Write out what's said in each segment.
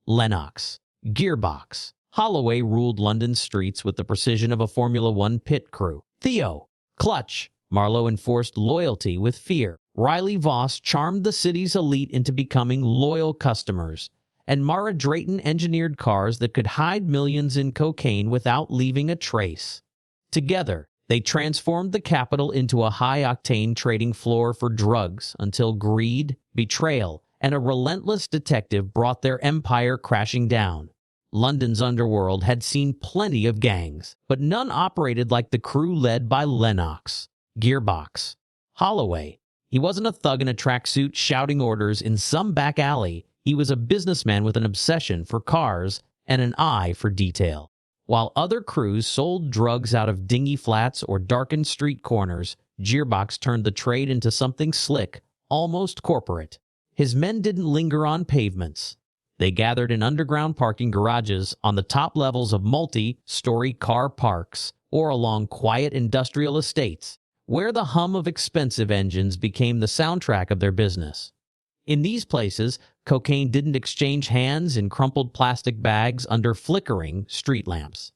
Lennox, Gearbox. Holloway ruled London's streets with the precision of a Formula One pit crew. Theo, clutch. Marlowe enforced loyalty with fear. Riley Voss charmed the city's elite into becoming loyal customers. And Mara Drayton engineered cars that could hide millions in cocaine without leaving a trace. Together, they transformed the capital into a high-octane trading floor for drugs until greed, betrayal, and a relentless detective brought their empire crashing down. London's underworld had seen plenty of gangs, but none operated like the crew led by Lennox. Gearbox. Holloway. He wasn't a thug in a tracksuit shouting orders in some back alley. He was a businessman with an obsession for cars and an eye for detail. While other crews sold drugs out of dingy flats or darkened street corners, Gearbox turned the trade into something slick, almost corporate. His men didn't linger on pavements. They gathered in underground parking garages on the top levels of multi-story car parks or along quiet industrial estates, where the hum of expensive engines became the soundtrack of their business. In these places, cocaine didn't exchange hands in crumpled plastic bags under flickering street lamps.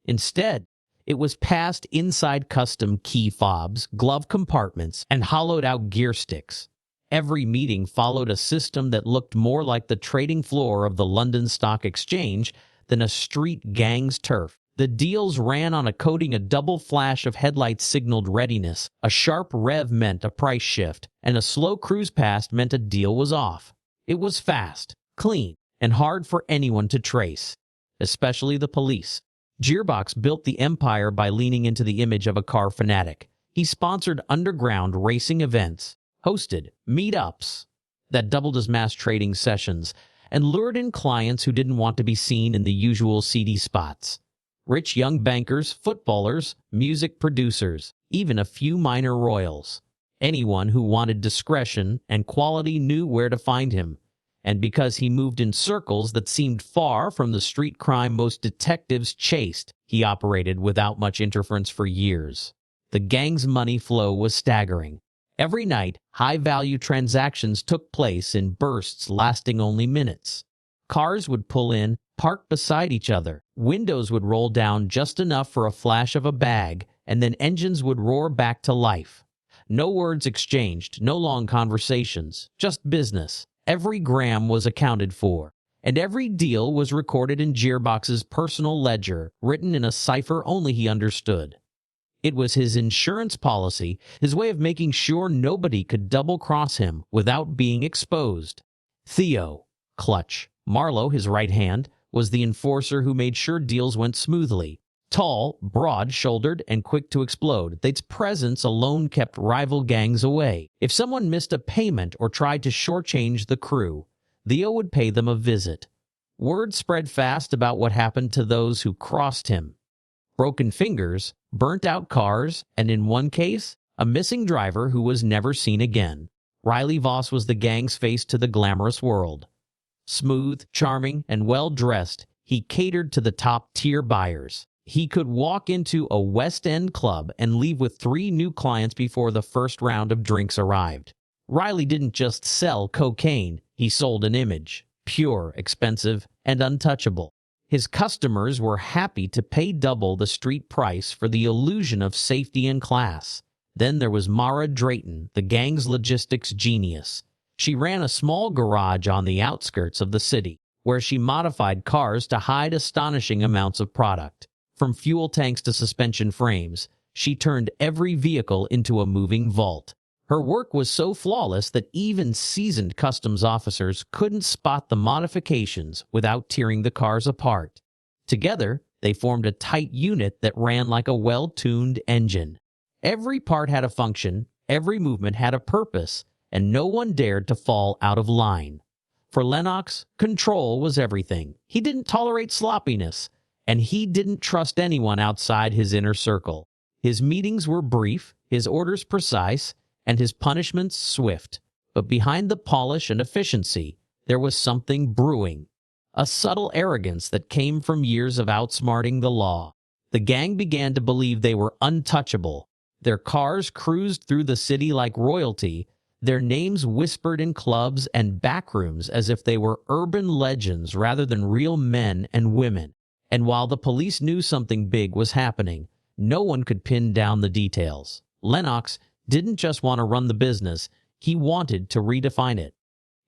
Instead, it was passed inside custom key fobs, glove compartments, and hollowed-out gear sticks. Every meeting followed a system that looked more like the trading floor of the London Stock Exchange than a street gang's turf. The deals ran on a coding. A double flash of headlights signaled readiness, a sharp rev meant a price shift, and a slow cruise past meant a deal was off. It was fast, clean, and hard for anyone to trace, especially the police. Gearbox built the empire by leaning into the image of a car fanatic. He sponsored underground racing events, hosted meetups that doubled as mass trading sessions, and lured in clients who didn't want to be seen in the usual seedy spots. Rich young bankers, footballers, music producers, even a few minor royals. Anyone who wanted discretion and quality knew where to find him. And because he moved in circles that seemed far from the street crime most detectives chased, he operated without much interference for years. The gang's money flow was staggering. Every night, high-value transactions took place in bursts lasting only minutes. Cars would pull in, park beside each other. Windows would roll down just enough for a flash of a bag, and then engines would roar back to life. No words exchanged, no long conversations, just business. Every gram was accounted for, and every deal was recorded in Gearbox's personal ledger, written in a cipher only he understood. It was his insurance policy, his way of making sure nobody could double-cross him without being exposed. Theo, clutch. Marlowe, his right hand, was the enforcer who made sure deals went smoothly. Tall, broad-shouldered, and quick to explode, Theo's presence alone kept rival gangs away. If someone missed a payment or tried to shortchange the crew, Theo would pay them a visit. Word spread fast about what happened to those who crossed him. Broken fingers, burnt-out cars, and in one case, a missing driver who was never seen again. Riley Voss was the gang's face to the glamorous world. Smooth, charming, and well-dressed, he catered to the top-tier buyers. He could walk into a West End club and leave with 3 new clients before the first round of drinks arrived. Riley didn't just sell cocaine, he sold an image, pure, expensive, and untouchable. His customers were happy to pay double the street price for the illusion of safety and class. Then there was Mara Drayton, the gang's logistics genius. She ran a small garage on the outskirts of the city, where she modified cars to hide astonishing amounts of product. From fuel tanks to suspension frames, she turned every vehicle into a moving vault. Her work was so flawless that even seasoned customs officers couldn't spot the modifications without tearing the cars apart. Together, they formed a tight unit that ran like a well-tuned engine. Every part had a function, every movement had a purpose, and no one dared to fall out of line. For Lennox, control was everything. He didn't tolerate sloppiness, and he didn't trust anyone outside his inner circle. His meetings were brief, his orders precise, and his punishments swift. But behind the polish and efficiency, there was something brewing. A subtle arrogance that came from years of outsmarting the law. The gang began to believe they were untouchable. Their cars cruised through the city like royalty, their names whispered in clubs and backrooms as if they were urban legends rather than real men and women. And while the police knew something big was happening, no one could pin down the details. Lennox didn't just want to run the business, he wanted to redefine it.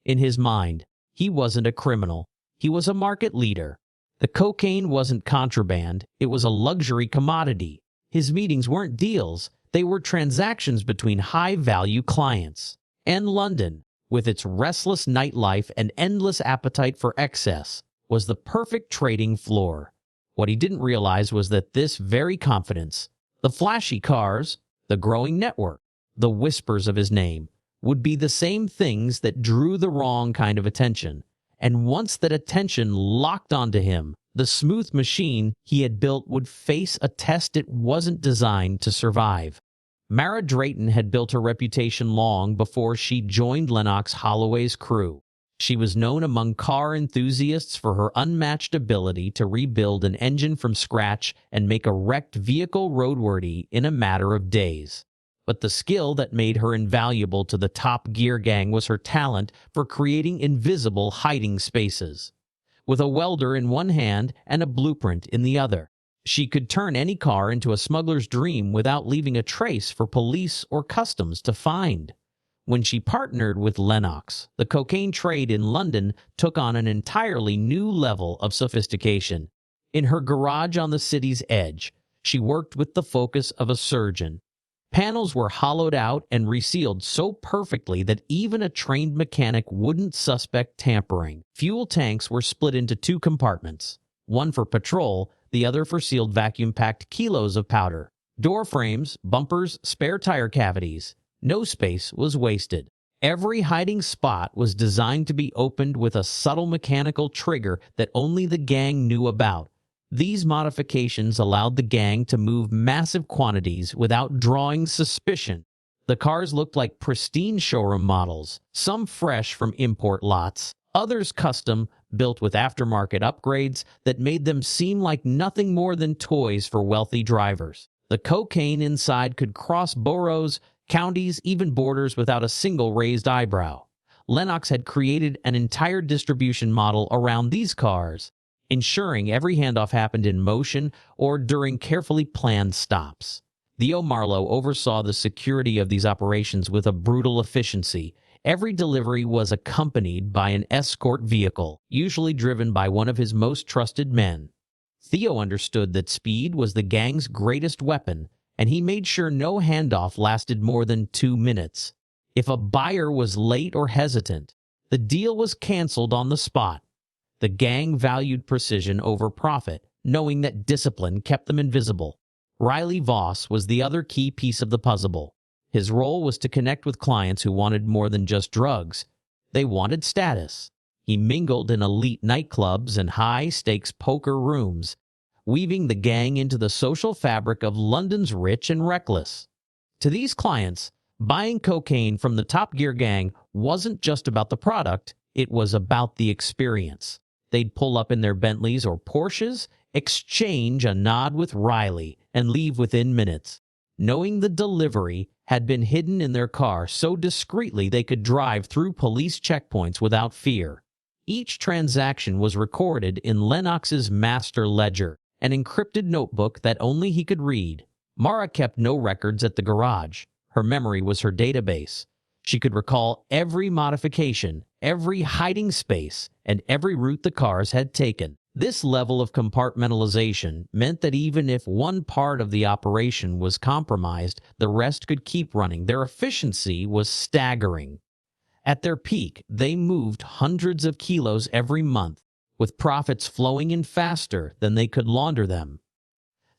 In his mind, he wasn't a criminal, he was a market leader. The cocaine wasn't contraband, it was a luxury commodity. His meetings weren't deals, they were transactions between high-value clients. And London, with its restless nightlife and endless appetite for excess, was the perfect trading floor. What he didn't realize was that this very confidence, the flashy cars, the growing network, the whispers of his name, would be the same things that drew the wrong kind of attention. And once that attention locked onto him, the smooth machine he had built would face a test it wasn't designed to survive. Mara Drayton had built her reputation long before she joined Lennox Holloway's crew. She was known among car enthusiasts for her unmatched ability to rebuild an engine from scratch and make a wrecked vehicle roadworthy in a matter of days. But the skill that made her invaluable to the Top Gear gang was her talent for creating invisible hiding spaces. With a welder in one hand and a blueprint in the other, she could turn any car into a smuggler's dream without leaving a trace for police or customs to find. When she partnered with Lennox, the cocaine trade in London took on an entirely new level of sophistication. In her garage on the city's edge, she worked with the focus of a surgeon. Panels were hollowed out and resealed so perfectly that even a trained mechanic wouldn't suspect tampering. Fuel tanks were split into two compartments, one for patrol, the other for sealed vacuum-packed kilos of powder. Door frames, bumpers, spare tire cavities. No space was wasted. Every hiding spot was designed to be opened with a subtle mechanical trigger that only the gang knew about. These modifications allowed the gang to move massive quantities without drawing suspicion. The cars looked like pristine showroom models, some fresh from import lots, others custom, built with aftermarket upgrades that made them seem like nothing more than toys for wealthy drivers. The cocaine inside could cross boroughs, counties, even borders without a single raised eyebrow. Lennox had created an entire distribution model around these cars, ensuring every handoff happened in motion or during carefully planned stops. Theo Marlowe oversaw the security of these operations with a brutal efficiency. Every delivery was accompanied by an escort vehicle, usually driven by one of his most trusted men. Theo understood that speed was the gang's greatest weapon, and he made sure no handoff lasted more than 2 minutes. If a buyer was late or hesitant, the deal was canceled on the spot. The gang valued precision over profit, knowing that discipline kept them invisible. Riley Voss was the other key piece of the puzzle. His role was to connect with clients who wanted more than just drugs. They wanted status. He mingled in elite nightclubs and high-stakes poker rooms, weaving the gang into the social fabric of London's rich and reckless. To these clients, buying cocaine from the Top Gear gang wasn't just about the product, it was about the experience. They'd pull up in their Bentleys or Porsches, exchange a nod with Riley, and leave within minutes, knowing the delivery had been hidden in their car so discreetly they could drive through police checkpoints without fear. Each transaction was recorded in Lennox's master ledger, an encrypted notebook that only he could read. Mara kept no records at the garage. Her memory was her database. She could recall every modification, every hiding space, and every route the cars had taken. This level of compartmentalization meant that even if one part of the operation was compromised, the rest could keep running. Their efficiency was staggering. At their peak, they moved hundreds of kilos every month, with profits flowing in faster than they could launder them.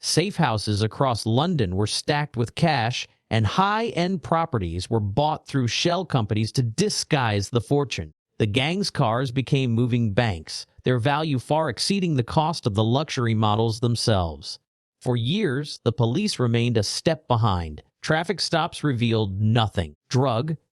Safe houses across London were stacked with cash, and high-end properties were bought through shell companies to disguise the fortune. The gang's cars became moving banks, their value far exceeding the cost of the luxury models themselves. For years, the police remained a step behind. Traffic stops revealed nothing.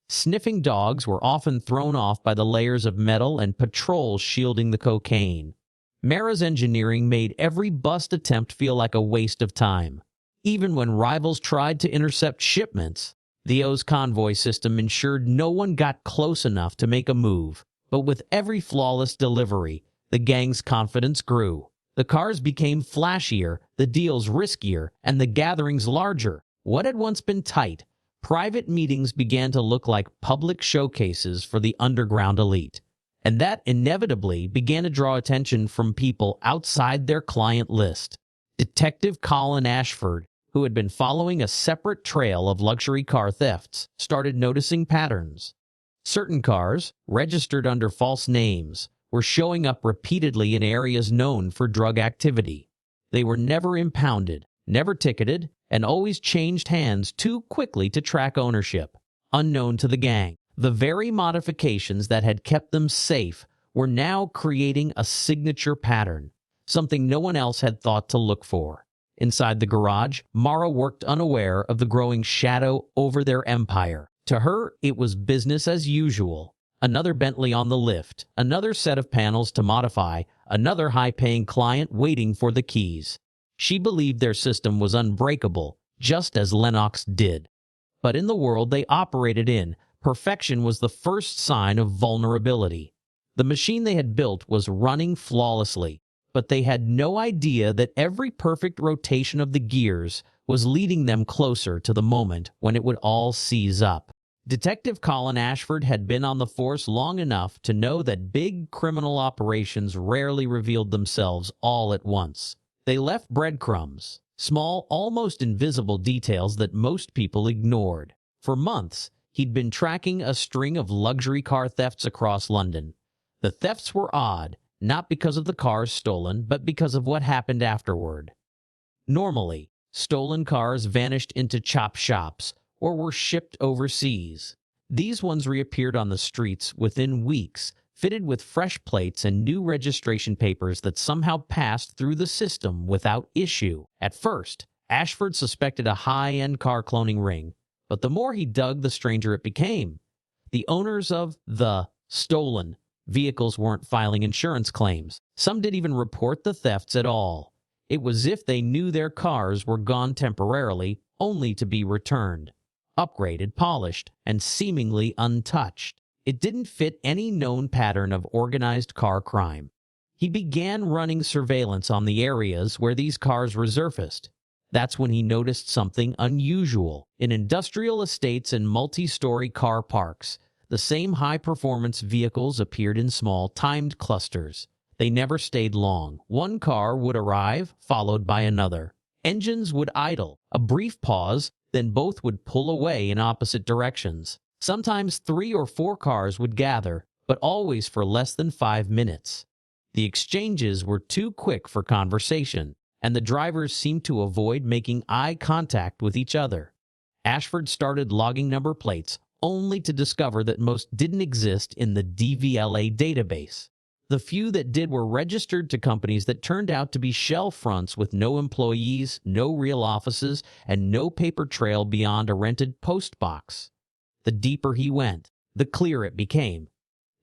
Sniffing dogs were often thrown off by the layers of metal and patrols shielding the cocaine. Mara's engineering made every bust attempt feel like a waste of time. Even when rivals tried to intercept shipments, Theo's convoy system ensured no one got close enough to make a move, but with every flawless delivery, the gang's confidence grew. The cars became flashier, the deals riskier, and the gatherings larger. What had once been tight, private meetings began to look like public showcases for the underground elite. And that inevitably began to draw attention from people outside their client list. Detective Colin Ashford, who had been following a separate trail of luxury car thefts, started noticing patterns. Certain cars, registered under false names, were showing up repeatedly in areas known for drug activity. They were never impounded, never ticketed, and always changed hands too quickly to track ownership. Unknown to the gang, the very modifications that had kept them safe were now creating a signature pattern, something no one else had thought to look for. Inside the garage, Mara worked unaware of the growing shadow over their empire. To her, it was business as usual. Another Bentley on the lift, another set of panels to modify, another high-paying client waiting for the keys. She believed their system was unbreakable, just as Lennox did. But in the world they operated in, perfection was the first sign of vulnerability. The machine they had built was running flawlessly, but they had no idea that every perfect rotation of the gears was leading them closer to the moment when it would all seize up. Detective Colin Ashford had been on the force long enough to know that big criminal operations rarely revealed themselves all at once. They left breadcrumbs, small, almost invisible details that most people ignored. For months, he'd been tracking a string of luxury car thefts across London. The thefts were odd, not because of the cars stolen, but because of what happened afterward. Normally, stolen cars vanished into chop shops or were shipped overseas. These ones reappeared on the streets within weeks, fitted with fresh plates and new registration papers that somehow passed through the system without issue. At first, Ashford suspected a high-end car cloning ring, but the more he dug, the stranger it became. The owners of the stolen vehicles weren't filing insurance claims. Some didn't even report the thefts at all. It was as if they knew their cars were gone temporarily, only to be returned, upgraded, polished, and seemingly untouched. It didn't fit any known pattern of organized car crime. He began running surveillance on the areas where these cars resurfaced. That's when he noticed something unusual. In industrial estates and multi-story car parks, the same high-performance vehicles appeared in small, timed clusters. They never stayed long. One car would arrive, followed by another. Engines would idle, a brief pause, then both would pull away in opposite directions. Sometimes 3 or 4 cars would gather, but always for less than 5 minutes. The exchanges were too quick for conversation, and the drivers seemed to avoid making eye contact with each other. Ashford started logging number plates, only to discover that most didn't exist in the DVLA database. The few that did were registered to companies that turned out to be shell fronts with no employees, no real offices, and no paper trail beyond a rented post box. The deeper he went, the clearer it became.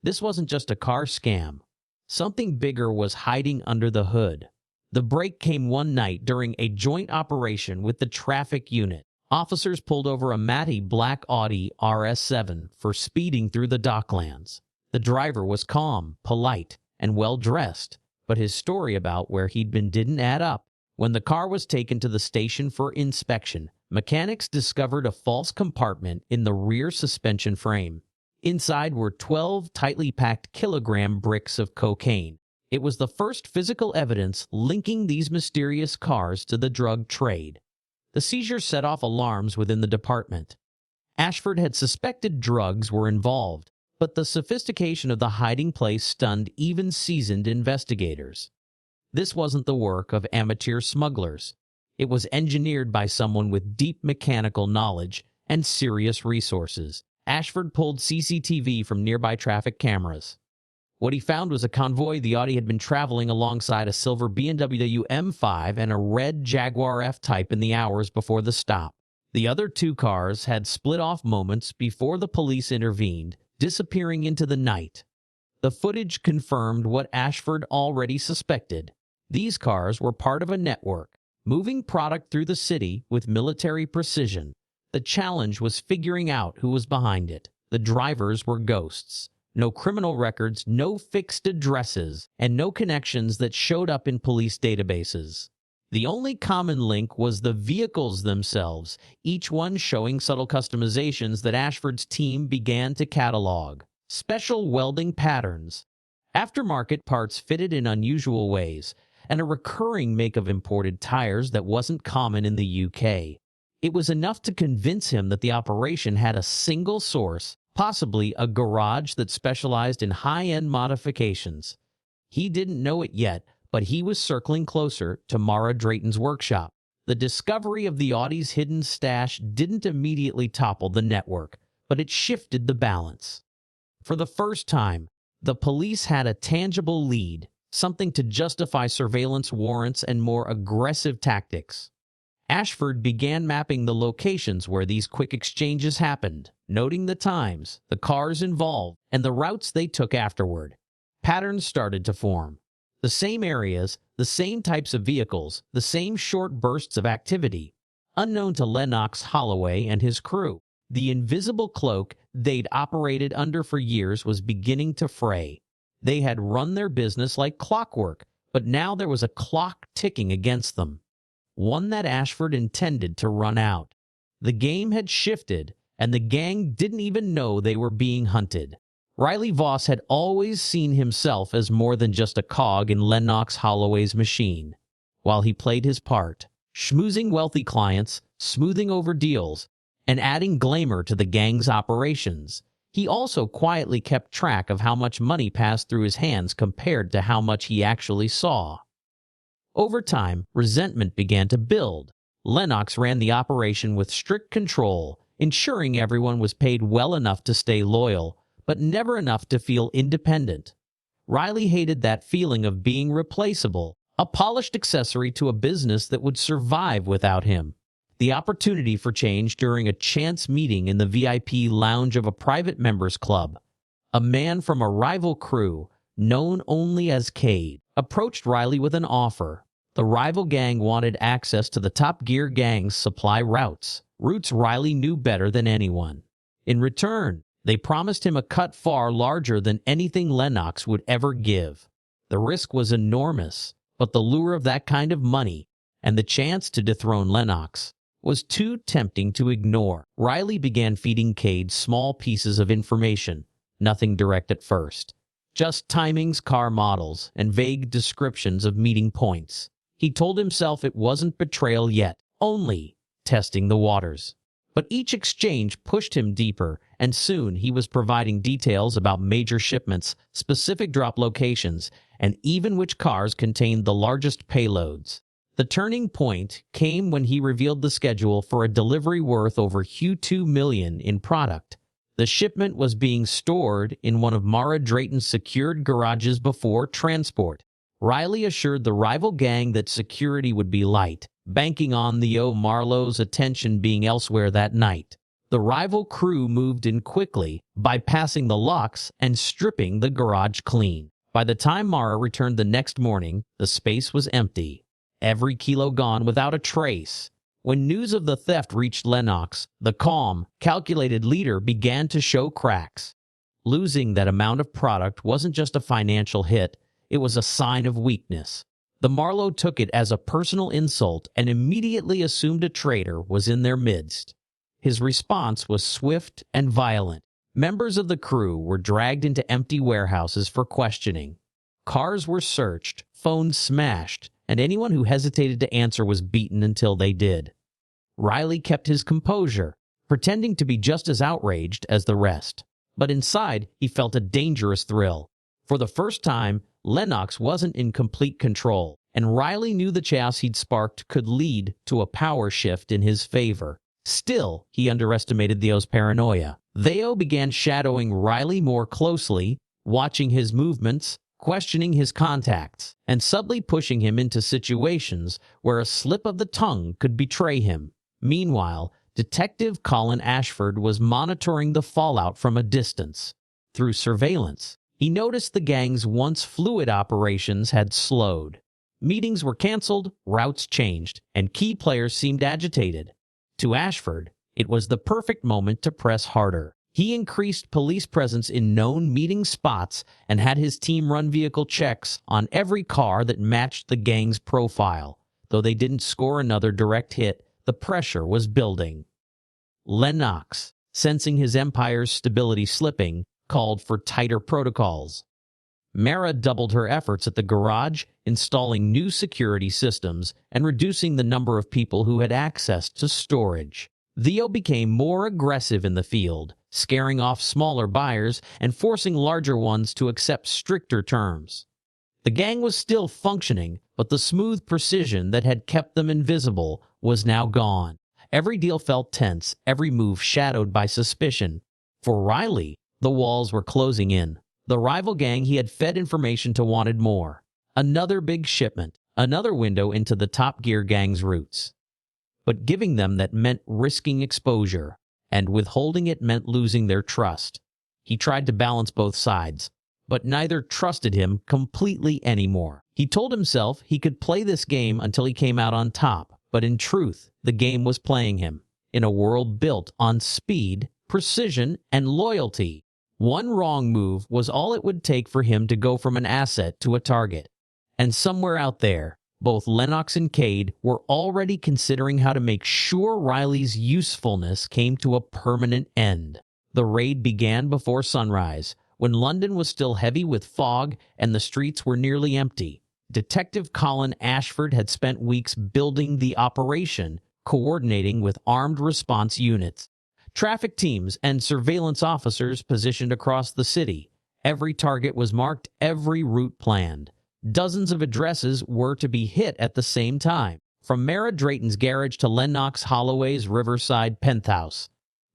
This wasn't just a car scam. Something bigger was hiding under the hood. The break came one night during a joint operation with the traffic unit. Officers pulled over a matty black Audi RS7 for speeding through the docklands. The driver was calm, polite, and well-dressed, but his story about where he'd been didn't add up. When the car was taken to the station for inspection, mechanics discovered a false compartment in the rear suspension frame. Inside were 12 tightly packed kilogram bricks of cocaine. It was the first physical evidence linking these mysterious cars to the drug trade. The seizure set off alarms within the department. Ashford had suspected drugs were involved, but the sophistication of the hiding place stunned even seasoned investigators. This wasn't the work of amateur smugglers. It was engineered by someone with deep mechanical knowledge and serious resources. Ashford pulled CCTV from nearby traffic cameras. What he found was a convoy. The Audi had been traveling alongside a silver BMW M5 and a red Jaguar F-Type in the hours before the stop. The other 2 cars had split off moments before the police intervened, disappearing into the night. The footage confirmed what Ashford already suspected. These cars were part of a network, moving product through the city with military precision. The challenge was figuring out who was behind it. The drivers were ghosts. No criminal records, no fixed addresses, and no connections that showed up in police databases. The only common link was the vehicles themselves, each one showing subtle customizations that Ashford's team began to catalog. Special welding patterns, aftermarket parts fitted in unusual ways, and a recurring make of imported tires that wasn't common in the UK. It was enough to convince him that the operation had a single source, possibly a garage that specialized in high-end modifications. He didn't know it yet, but he was circling closer to Mara Drayton's workshop. The discovery of the Audi's hidden stash didn't immediately topple the network, but it shifted the balance. For the first time, the police had a tangible lead, something to justify surveillance warrants and more aggressive tactics. Ashford began mapping the locations where these quick exchanges happened, noting the times, the cars involved, and the routes they took afterward. Patterns started to form. The same areas, the same types of vehicles, the same short bursts of activity. Unknown to Lennox, Holloway, and his crew, the invisible cloak they'd operated under for years was beginning to fray. They had run their business like clockwork, but now there was a clock ticking against them. One that Ashford intended to run out. The game had shifted, and the gang didn't even know they were being hunted. Riley Voss had always seen himself as more than just a cog in Lennox Holloway's machine. While he played his part, schmoozing wealthy clients, smoothing over deals, and adding glamour to the gang's operations, he also quietly kept track of how much money passed through his hands compared to how much he actually saw. Over time, resentment began to build. Lennox ran the operation with strict control, ensuring everyone was paid well enough to stay loyal, but never enough to feel independent. Riley hated that feeling of being replaceable, a polished accessory to a business that would survive without him. The opportunity for change during a chance meeting in the VIP lounge of a private members club. A man from a rival crew, known only as Cade, approached Riley with an offer. The rival gang wanted access to the Top Gear gang's supply routes Riley knew better than anyone. In return, they promised him a cut far larger than anything Lennox would ever give. The risk was enormous, but the lure of that kind of money, and the chance to dethrone Lennox, was too tempting to ignore. Riley began feeding Cade small pieces of information, nothing direct at first. Just timings, car models, and vague descriptions of meeting points. He told himself it wasn't betrayal yet, only testing the waters. But each exchange pushed him deeper, and soon he was providing details about major shipments, specific drop locations, and even which cars contained the largest payloads. The turning point came when he revealed the schedule for a delivery worth over $2 million in product. The shipment was being stored in one of Mara Drayton's secured garages before transport. Riley assured the rival gang that security would be light, banking on Theo Marlowe's attention being elsewhere that night. The rival crew moved in quickly, bypassing the locks and stripping the garage clean. By the time Mara returned the next morning, the space was empty. Every kilo gone without a trace. When news of the theft reached Lennox, the calm, calculated leader began to show cracks. Losing that amount of product wasn't just a financial hit, it was a sign of weakness. The Marlowe took it as a personal insult and immediately assumed a traitor was in their midst. His response was swift and violent. Members of the crew were dragged into empty warehouses for questioning. Cars were searched, phones smashed, and anyone who hesitated to answer was beaten until they did. Riley kept his composure, pretending to be just as outraged as the rest. But inside, he felt a dangerous thrill. For the first time, Lennox wasn't in complete control, and Riley knew the chaos he'd sparked could lead to a power shift in his favor. Still, he underestimated Theo's paranoia. Theo began shadowing Riley more closely, watching his movements, questioning his contacts, and subtly pushing him into situations where a slip of the tongue could betray him. Meanwhile, Detective Colin Ashford was monitoring the fallout from a distance. Through surveillance, he noticed the gang's once fluid operations had slowed. Meetings were canceled, routes changed, and key players seemed agitated. To Ashford, It was the perfect moment to press harder. He increased police presence in known meeting spots and had his team run vehicle checks on every car that matched the gang's profile. Though they didn't score another direct hit, the pressure was building. Lennox, sensing his empire's stability slipping, called for tighter protocols. Mara doubled her efforts at the garage, installing new security systems and reducing the number of people who had access to storage. Theo became more aggressive in the field, scaring off smaller buyers and forcing larger ones to accept stricter terms. The gang was still functioning, but the smooth precision that had kept them invisible was now gone. Every deal felt tense, every move shadowed by suspicion. For Riley, the walls were closing in. The rival gang he had fed information to wanted more. Another big shipment, another window into the Top Gear gang's roots. But giving them that meant risking exposure, and withholding it meant losing their trust. He tried to balance both sides, but neither trusted him completely anymore. He told himself he could play this game until he came out on top, but in truth, the game was playing him. In a world built on speed, precision, and loyalty, one wrong move was all it would take for him to go from an asset to a target. And somewhere out there, both Lennox and Cade were already considering how to make sure Riley's usefulness came to a permanent end. The raid began before sunrise, when London was still heavy with fog and the streets were nearly empty. Detective Colin Ashford had spent weeks building the operation, coordinating with armed response units. Traffic teams and surveillance officers positioned across the city. Every target was marked, every route planned. Dozens of addresses were to be hit at the same time, from Mara Drayton's garage to Lennox Holloway's riverside penthouse.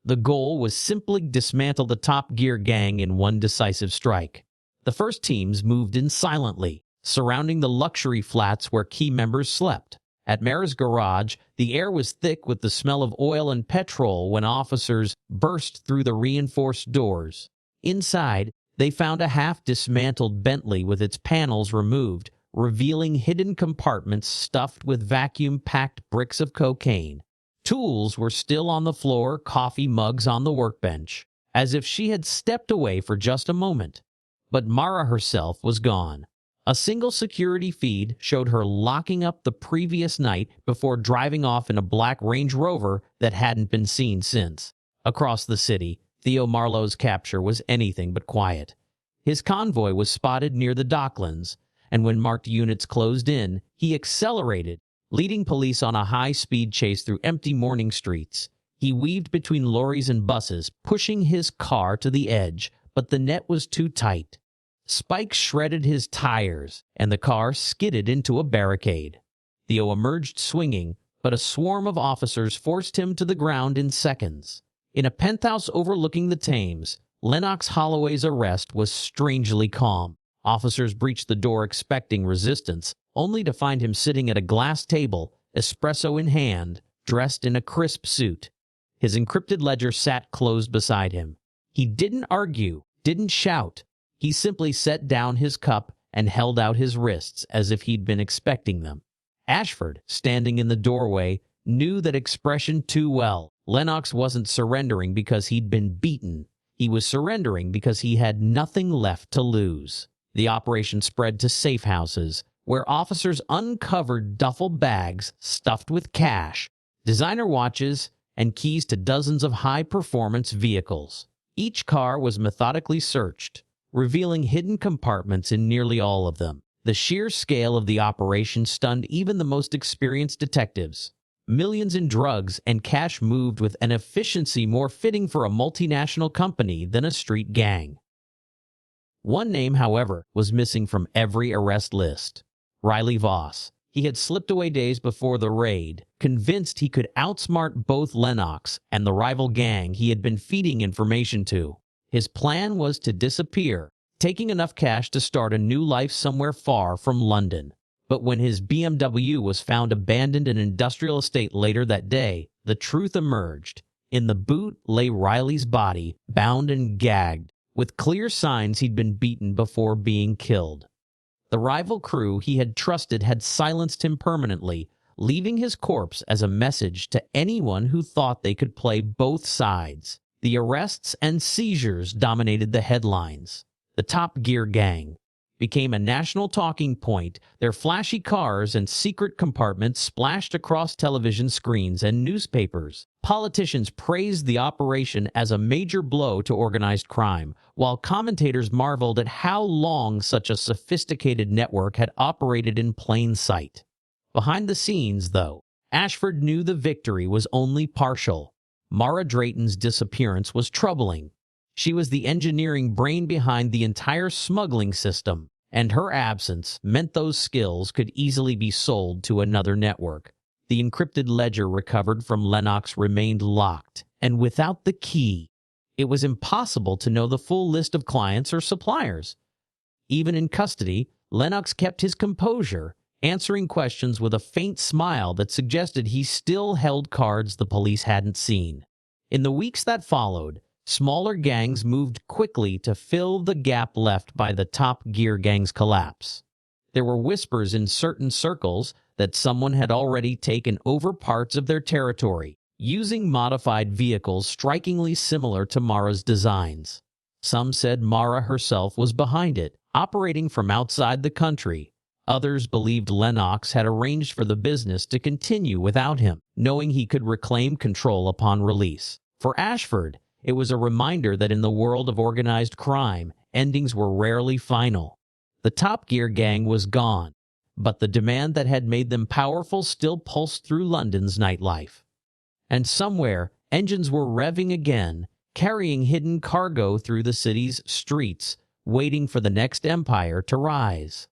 The goal was simply dismantle the Top Gear gang in one decisive strike. The first teams moved in silently, surrounding the luxury flats where key members slept. At Mara's garage, the air was thick with the smell of oil and petrol when officers burst through the reinforced doors. Inside, they found a half-dismantled Bentley with its panels removed, revealing hidden compartments stuffed with vacuum-packed bricks of cocaine. Tools were still on the floor, coffee mugs on the workbench, as if she had stepped away for just a moment. But Mara herself was gone. A single security feed showed her locking up the previous night before driving off in a black Range Rover that hadn't been seen since. Across the city, Theo Marlowe's capture was anything but quiet. His convoy was spotted near the Docklands, and when marked units closed in, he accelerated, leading police on a high-speed chase through empty morning streets. He weaved between lorries and buses, pushing his car to the edge, but the net was too tight. Spikes shredded his tires, and the car skidded into a barricade. Theo emerged swinging, but a swarm of officers forced him to the ground in seconds. In a penthouse overlooking the Thames, Lennox Holloway's arrest was strangely calm. Officers breached the door expecting resistance, only to find him sitting at a glass table, espresso in hand, dressed in a crisp suit. His encrypted ledger sat closed beside him. He didn't argue, didn't shout. He simply set down his cup and held out his wrists as if he'd been expecting them. Ashford, standing in the doorway, knew that expression too well. Lennox wasn't surrendering because he'd been beaten. He was surrendering because he had nothing left to lose. The operation spread to safe houses, where officers uncovered duffel bags stuffed with cash, designer watches, and keys to dozens of high-performance vehicles. Each car was methodically searched, revealing hidden compartments in nearly all of them. The sheer scale of the operation stunned even the most experienced detectives. Millions in drugs and cash moved with an efficiency more fitting for a multinational company than a street gang. One name, however, was missing from every arrest list: Riley Voss. He had slipped away days before the raid, convinced he could outsmart both Lennox and the rival gang he had been feeding information to. His plan was to disappear, taking enough cash to start a new life somewhere far from London. But when his BMW was found abandoned in an industrial estate later that day, the truth emerged. In the boot lay Riley's body, bound and gagged, with clear signs he'd been beaten before being killed. The rival crew he had trusted had silenced him permanently, leaving his corpse as a message to anyone who thought they could play both sides. The arrests and seizures dominated the headlines. The Top Gear Gang became a national talking point, their flashy cars and secret compartments splashed across television screens and newspapers. Politicians praised the operation as a major blow to organized crime, while commentators marveled at how long such a sophisticated network had operated in plain sight. Behind the scenes, though, Ashford knew the victory was only partial. Mara Drayton's disappearance was troubling. She was the engineering brain behind the entire smuggling system, and her absence meant those skills could easily be sold to another network. The encrypted ledger recovered from Lennox remained locked, and without the key, it was impossible to know the full list of clients or suppliers. Even in custody, Lennox kept his composure, answering questions with a faint smile that suggested he still held cards the police hadn't seen. In the weeks that followed, smaller gangs moved quickly to fill the gap left by the Top Gear Gang's collapse. There were whispers in certain circles that someone had already taken over parts of their territory, using modified vehicles strikingly similar to Mara's designs. Some said Mara herself was behind it, operating from outside the country. Others believed Lennox had arranged for the business to continue without him, knowing he could reclaim control upon release. For Ashford, it was a reminder that in the world of organized crime, endings were rarely final. The Top Gear Gang was gone, but the demand that had made them powerful still pulsed through London's nightlife. And somewhere, engines were revving again, carrying hidden cargo through the city's streets, waiting for the next empire to rise.